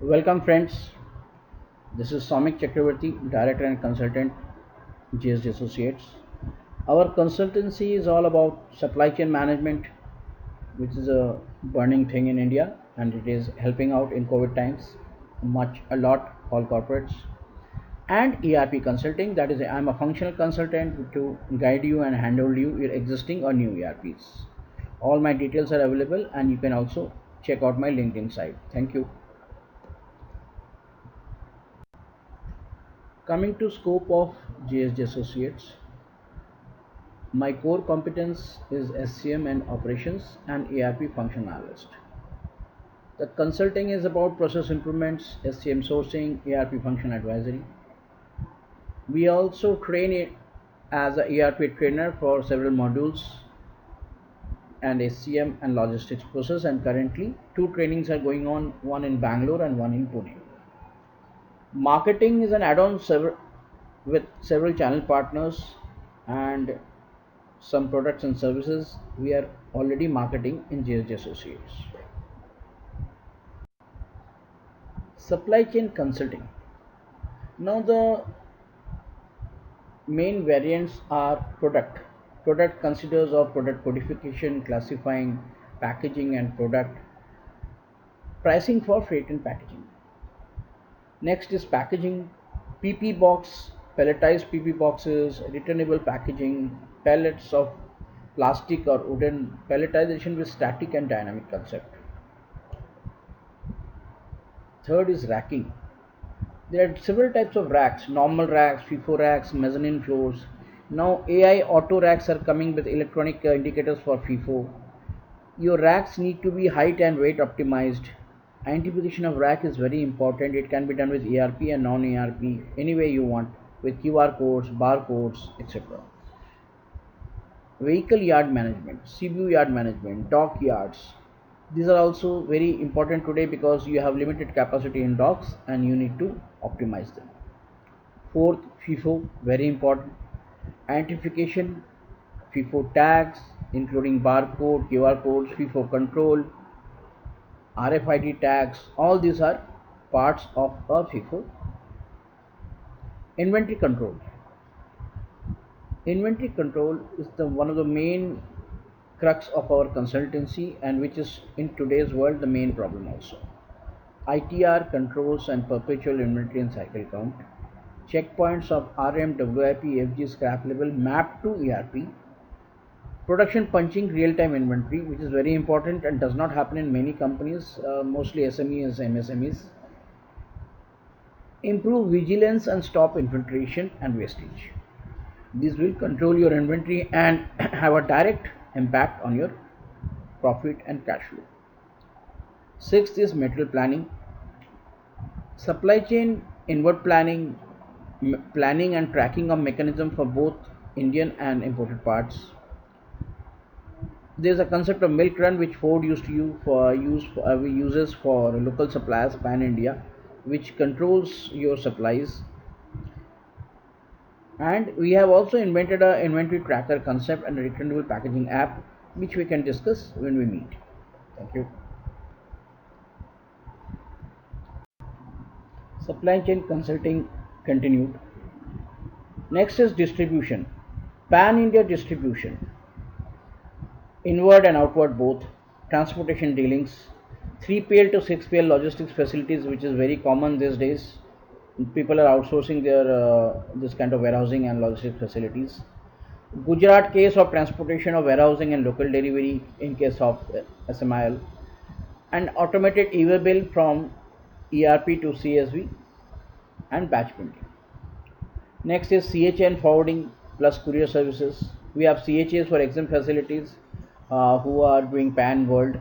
Welcome friends, this is Samik Chakravarti, Director and Consultant, GSD Associates. Our consultancy is all about supply chain management, which is a burning thing in India, and it is helping out in COVID times a lot, all corporates. And ERP consulting, that is, I'm a functional consultant to guide you and handle you your existing or new ERPs. All my details are available, and you can also check out my LinkedIn site. Thank you. Coming to scope of GSD Associates, my core competence is SCM and operations and ERP function analyst. The consulting is about process improvements, SCM sourcing, ERP function advisory. We also train it as a ERP trainer for several modules and SCM and logistics process, and currently two trainings are going on, one in Bangalore and one in Pune. Marketing is an add-on with several channel partners and some products and services we are already marketing in GSD Associates. Supply chain consulting. Now the main variants are product. Product considers of product codification, classifying, packaging and product, pricing for freight and packaging. Next is packaging, PP box, pelletized PP boxes, returnable packaging, pallets of plastic or wooden, pelletization with static and dynamic concept. Third is racking. There are several types of racks, normal racks, FIFO racks, mezzanine floors. Now AI auto racks are coming with electronic indicators for FIFO. Your racks need to be height and weight optimized. Identification of rack is very important. It can be done with ERP and non-ERP, any way you want, with QR codes, barcodes, etc. Vehicle yard management, CBU yard management, dock yards. These are also very important today because you have limited capacity in docks and you need to optimize them. Fourth, FIFO, very important. Identification, FIFO tags, including barcode, QR codes, FIFO control, RFID tags, all these are parts of a FIFO. Inventory control. Inventory control is one of the main crux of our consultancy, and which is in today's world the main problem also. ITR controls and perpetual inventory and cycle count. Checkpoints of RM, WIP, FG scrap level mapped to ERP. Production punching real-time inventory, which is very important and does not happen in many companies, mostly SMEs, MSMEs. Improve vigilance and stop infiltration and wastage. These will control your inventory and have a direct impact on your profit and cash flow. Sixth is material planning. Supply chain inward planning, planning and tracking of mechanism for both Indian and imported parts. There is a concept of milk run which Ford used to uses for local suppliers pan India, which controls your supplies. And we have also invented a inventory tracker concept and a returnable packaging app, which we can discuss when we meet. Thank you. Supply chain consulting continued. Next is distribution. Pan India distribution. Inward and outward both. Transportation dealings. 3PL to 6PL logistics facilities, which is very common these days. People are outsourcing their this kind of warehousing and logistics facilities. Gujarat case of transportation of warehousing and local delivery in case of SMIL, and automated e-bill from ERP to CSV and batch printing. Next is CHN forwarding plus courier services. We have CHAs for exempt facilities who are doing pan world.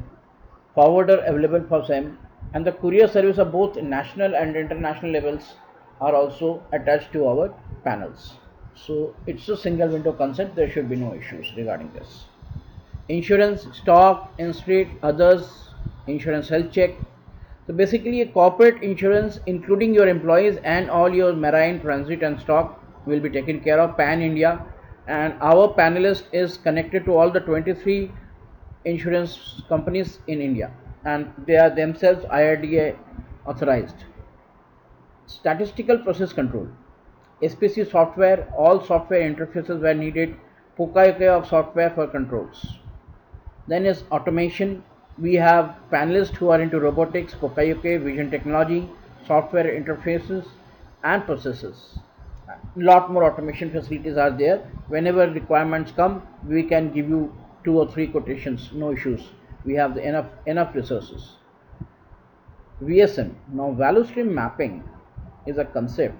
Forwarder available for SEM, and the courier service of both national and international levels are also attached to our panels. So it's a single window concept. There should be no issues regarding this. Insurance, stock, in-street, others, insurance health check. So basically a corporate insurance including your employees and all your marine, transit and stock will be taken care of pan India, and our panelist is connected to all the 23 insurance companies in India, and they are themselves IRDA authorized. Statistical process control. SPC software, all software interfaces were needed. Pokayoke of software for controls. Then is automation. We have panelists who are into robotics, Pokayoke, vision technology, software interfaces, and processes. Lot more automation facilities are there. Whenever requirements come, we can give you 2 or 3 quotations, no issues. We have the enough resources. VSM. Now, value stream mapping is a concept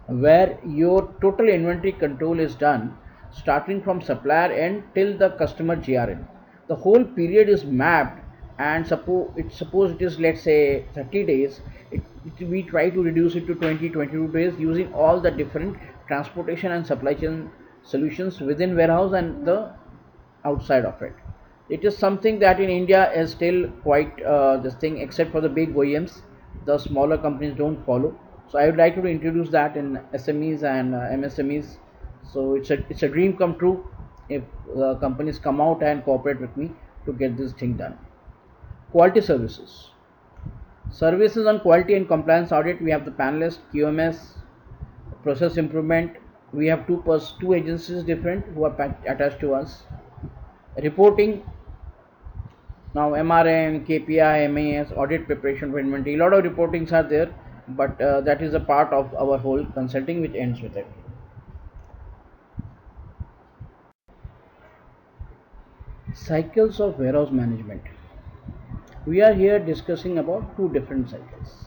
where your total inventory control is done starting from supplier end till the customer GRN. The whole period is mapped, and suppose it is, let's say, 30 days. We try to reduce it to 20-22 days using all the different transportation and supply chain solutions within warehouse and the outside of it. It is something that in India is still quite this thing, except for the big OEMs. The smaller companies don't follow. So I would like to introduce that in SMEs and MSMEs. So it's a dream come true if companies come out and cooperate with me to get this thing done. Quality services. Services on quality and compliance audit. We have the panelist, QMS, process improvement. We have two agencies different who are attached to us. Reporting. Now MRM, KPI, MAS, audit preparation for inventory, a lot of reportings are there, but that is a part of our whole consulting which ends with it. Cycles of warehouse management. We are here discussing about two different cycles.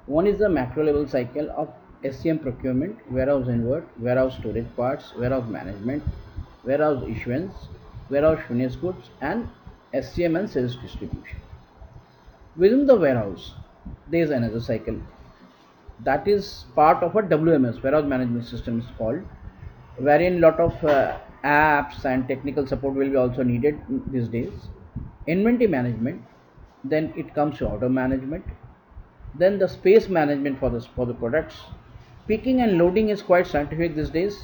One is the macro level cycle of SCM procurement, warehouse invert, warehouse storage parts, warehouse management, warehouse issuance, warehouse finished goods, and SCM and sales distribution. Within the warehouse, there is another cycle that is part of a WMS, warehouse management system is called, wherein lot of apps and technical support will be also needed these days. Inventory management, then it comes to order management, then the space management for the products. Picking and loading is quite scientific these days.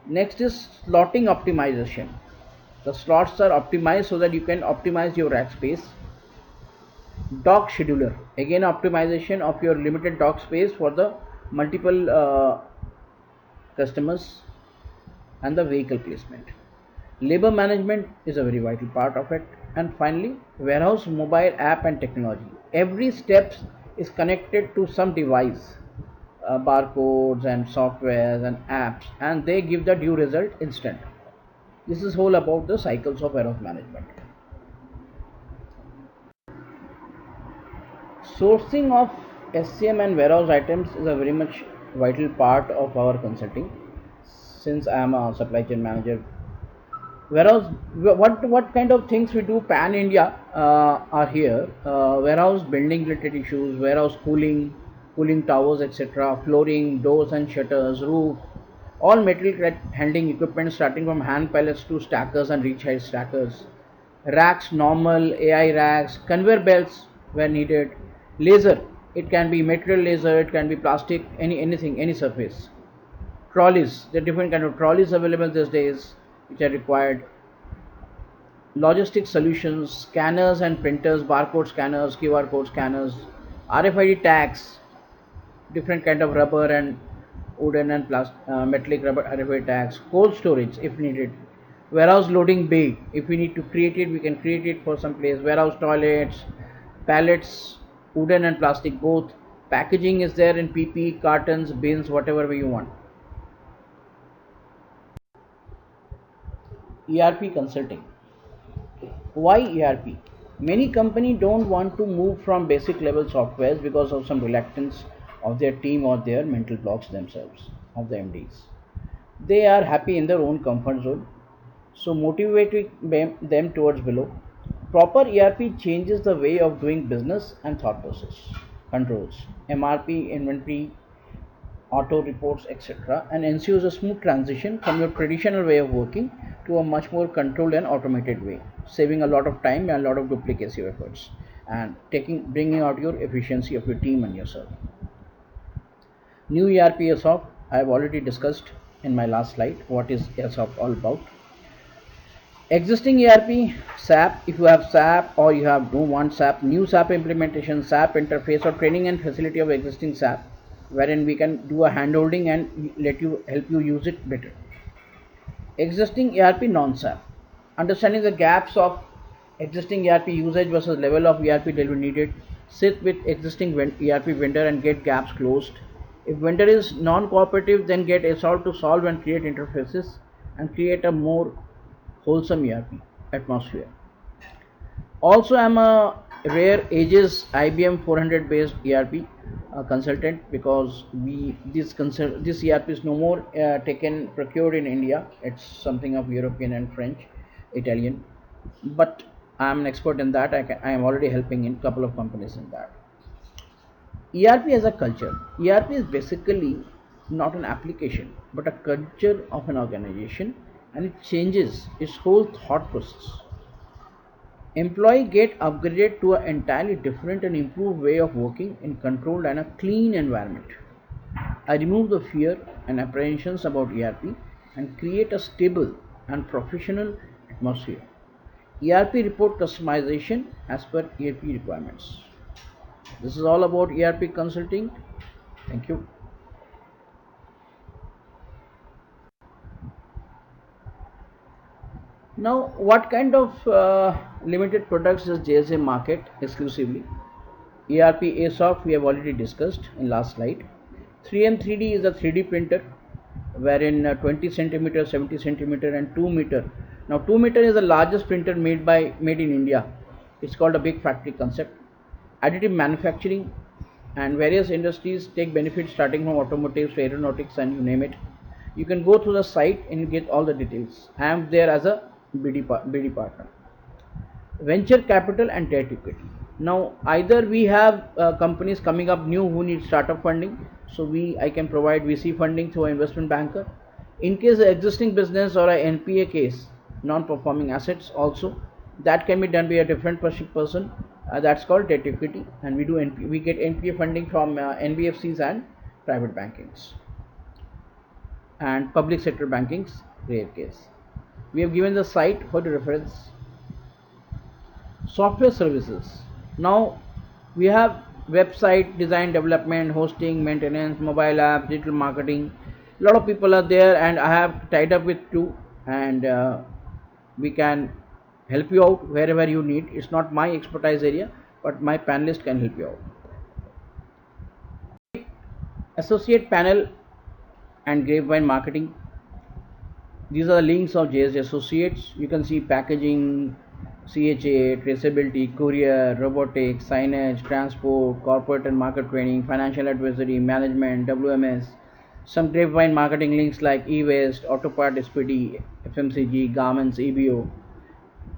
Next is slotting optimization. The slots are optimized so that you can optimize your rack space. Dock scheduler, again optimization of your limited dock space for the multiple customers, and the vehicle placement. Labor management is a very vital part of it. And finally, warehouse mobile app and technology. Every step is connected to some device, barcodes and softwares and apps, and they give the due result instant. This is whole about the cycles of warehouse management. Sourcing of SCM and warehouse items is a very much vital part of our consulting. Since I am a supply chain manager, warehouse, what kind of things we do pan India are here. Warehouse building related issues, warehouse cooling towers, etc., flooring, doors and shutters, roof, all material handling equipment starting from hand pallets to stackers and reach height stackers, racks, normal AI racks, conveyor belts where needed, laser, it can be material laser, it can be plastic, anything, any surface. Trolleys, there are different kind of trolleys available these days which are required. Logistic solutions, scanners and printers, barcode scanners, QR code scanners, RFID tags, different kind of rubber and wooden and metallic rubber RFID tags, cold storage if needed, warehouse loading bay, if we need to create it we can create it for some place, warehouse toilets, pallets, wooden and plastic both, packaging is there in PP, cartons, bins, whatever way you want. ERP consulting. Why ERP? Many companies don't want to move from basic level softwares because of some reluctance of their team or their mental blocks themselves, of the MDs. They are happy in their own comfort zone, so motivating them towards below. Proper ERP changes the way of doing business and thought process, controls, MRP, inventory, auto reports, etc., and ensures a smooth transition from your traditional way of working to a much more controlled and automated way, saving a lot of time and a lot of duplicacy efforts, and bringing out your efficiency of your team and yourself. New ERP I have already discussed in my last slide what is ASOP all about. Existing ERP, SAP, if you have SAP or you have don't want SAP, new SAP implementation, SAP interface or training and facility of existing SAP, wherein we can do a handholding and let you help you use it better. Existing ERP non-SAP, understanding the gaps of existing ERP usage versus level of ERP delivery needed, sit with existing ERP vendor and get gaps closed. If vendor is non-cooperative, then get SOL to solve and create interfaces and create a more wholesome ERP atmosphere. Also, I'm a rare ages IBM 400 based ERP consultant, because this ERP is no more taken procured in India. It's something of European and French, Italian, but I'm an expert in that. I am already helping in couple of companies in that. ERP as a culture. ERP is basically not an application but a culture of an organization, and it changes its whole thought process. Employee get upgraded to an entirely different and improved way of working in controlled and a clean environment. I remove the fear and apprehensions about ERP and create a stable and professional atmosphere. ERP report customization as per ERP requirements. This is all about ERP consulting. Thank you. Now, what kind of limited products does JSA market exclusively? ERP ASOC we have already discussed in last slide. 3M 3D is a 3D printer wherein 20 centimeter, 70 centimeter and 2 meter. Now 2 meter is the largest printer made in India. It's called a big factory concept. Additive manufacturing and various industries take benefit starting from automotives, aeronautics and you name it. You can go through the site and you get all the details. I am there as a BD partner. Venture capital and debt equity. Now either we have companies coming up new who need startup funding, so I can provide VC funding through an investment banker. In case the existing business or a NPA case, non-performing assets also, that can be done by a different person. That's called debt equity, and we get NPA funding from NBFCs and private bankings and public sector bankings, rare case. We have given the site for the reference. Software services. Now we have website design, development, hosting, maintenance, mobile app, digital marketing. A lot of people are there, and I have tied up with two, and we can help you out wherever you need. It's not my expertise area, but my panelist can help you out. Associate panel and Grapevine marketing. These are the links of JSD Associates. You can see packaging, CHA, traceability, courier, robotics, signage, transport, corporate and market training, financial advisory, management, WMS. Some Grapevine marketing links like e-waste, auto part SPD, FMCG, garments, EBO,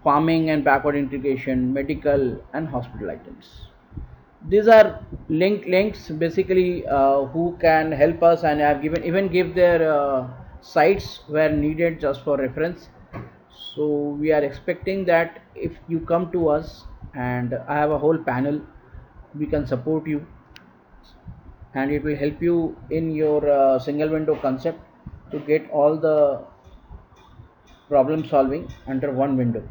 farming and backward integration, medical and hospital items. These are links basically who can help us, and I have even give their sites where needed just for reference. So we are expecting that if you come to us, and I have a whole panel, we can support you, and it will help you in your single window concept to get all the problem solving under one window.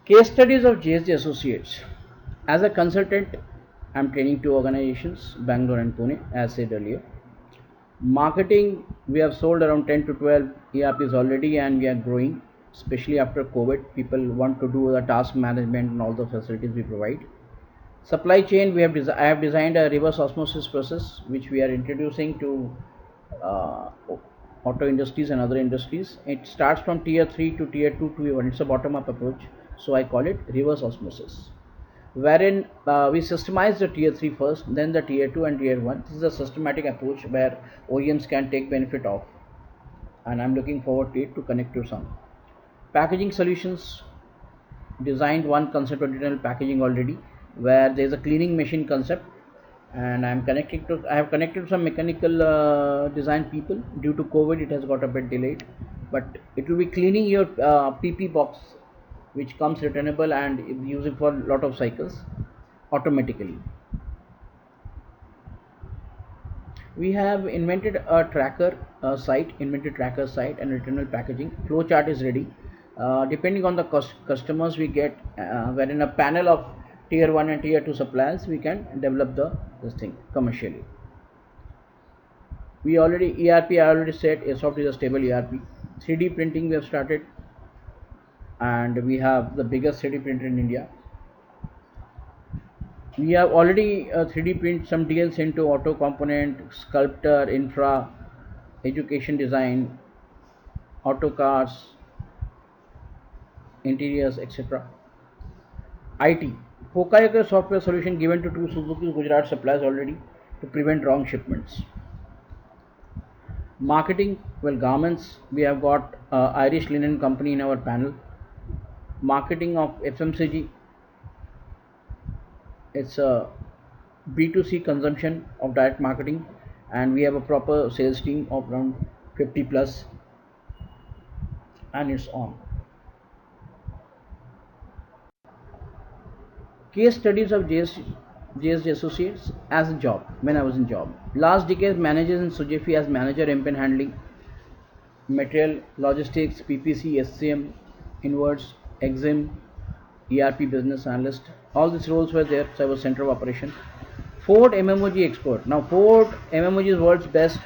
Case studies of JSD Associates. As a consultant, I'm training two organizations, Bangalore and Pune, as said earlier. Marketing, we have sold around 10 to 12 ERPs already, and we are growing, especially after COVID. People want to do the task management and all the facilities we provide. Supply chain, I have designed a reverse osmosis process which we are introducing to uh, auto industries and other industries. It starts from tier 3 to tier 2 to 1. It's a bottom up approach, so I call it reverse osmosis, wherein we systemize the tier 3 first, then the tier 2 and tier 1. This is a systematic approach where OEMs can take benefit of, and I'm looking forward to it to connect to some. Packaging solutions, designed one concept of digital packaging already, where there is a cleaning machine concept, and I have connected some mechanical design people. Due to COVID it has got a bit delayed, but it will be cleaning your PP box, which comes returnable and using for a lot of cycles automatically. We have invented a tracker site, inventory tracker site, and returnable packaging. Flow chart is ready. Depending on the customers we get, we're in a panel of tier 1 and tier 2 suppliers, we can develop this thing commercially. We already ERP, I already said Asoft is a stable ERP. 3D printing we have started, and we have the biggest 3D printer in India. We have already 3D print some deals into auto component, sculptor, infra, education design, auto cars, interiors, etc. IT. Pokayaka software solution given to two Suzuki Gujarat suppliers already to prevent wrong shipments. Marketing, well, garments, we have got Irish Linen Company in our panel. Marketing of FMCG, it's a B2C consumption of direct marketing, and we have a proper sales team of around 50 plus, and it's on. Case studies of JSG Associates as a job when I was in job. Last decade, managers in Sujefi as manager, impin handling, material, logistics, PPC, SCM, inwards, EXIM, ERP business analyst. All these roles were there, so I was center of operation. Ford MMOG expert. Now Ford MMOG is world's best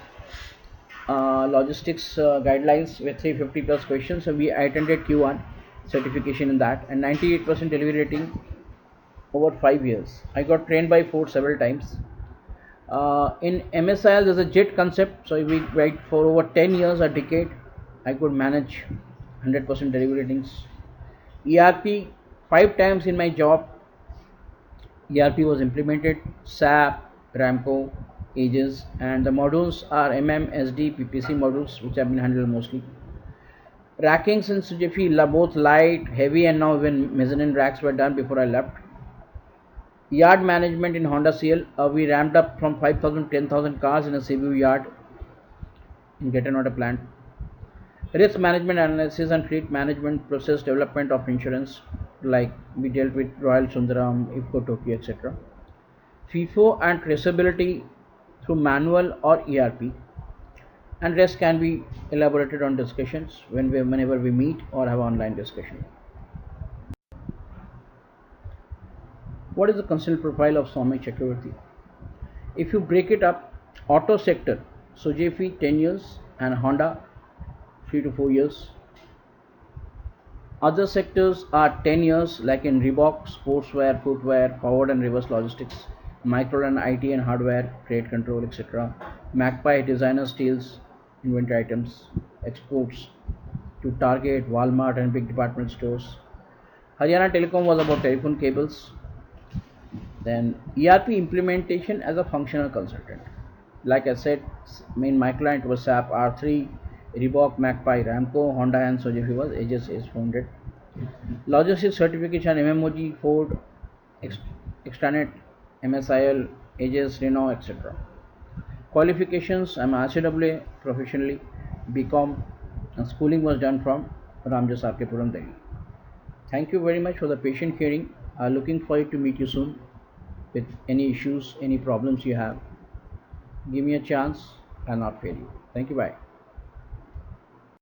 logistics guidelines with 350 plus questions. So we attended Q1 certification in that, and 98% delivery rating over 5 years. I got trained by Ford several times. In MSIL, there's a JET concept. So we write for over 10 years, a decade. I could manage 100% delivery ratings. ERP, 5 times in my job, ERP was implemented. SAP, Ramco, Aegis, and the modules are MM, SD, PPC modules, which have been handled mostly. Rackings in Sujefi, both light, heavy, and now even mezzanine racks were done before I left. Yard management in Honda CL, we ramped up from 5,000 to 10,000 cars in a CBU yard in Gattanota plant. Risk management analysis and fleet management process development of insurance, like we dealt with Royal Sundaram, IFCO Tokyo, etc. FIFO and traceability through manual or ERP, and rest can be elaborated on discussions whenever we meet or have online discussion. What is the constitutional profile of Soumya Chakravarti? If you break it up, auto sector, Sujefi 10 years and Honda 3 to 4 years. Other sectors are 10 years, like in Reebok, sportswear, footwear, forward and reverse logistics, micro and IT and hardware, trade control, etc. Magpie, designer steals, inventory items, exports to Target, Walmart, and big department stores. Haryana Telecom was about telephone cables. Then ERP implementation as a functional consultant. Like I said, in my client was SAP R3, Reebok, Magpie, Ramco, Honda, and Suzuki was Aegis is founded. Logistics certification, MMOG, Ford, Extranet, MSIL, Aegis, Renault, etc. Qualifications, I'm RCWA professionally, BCom, and schooling was done from Ramjas RK Puram, Delhi. Thank you very much for the patient hearing. Looking forward to meet you soon with any issues, any problems you have. Give me a chance, I'll not fail you. Thank you, bye.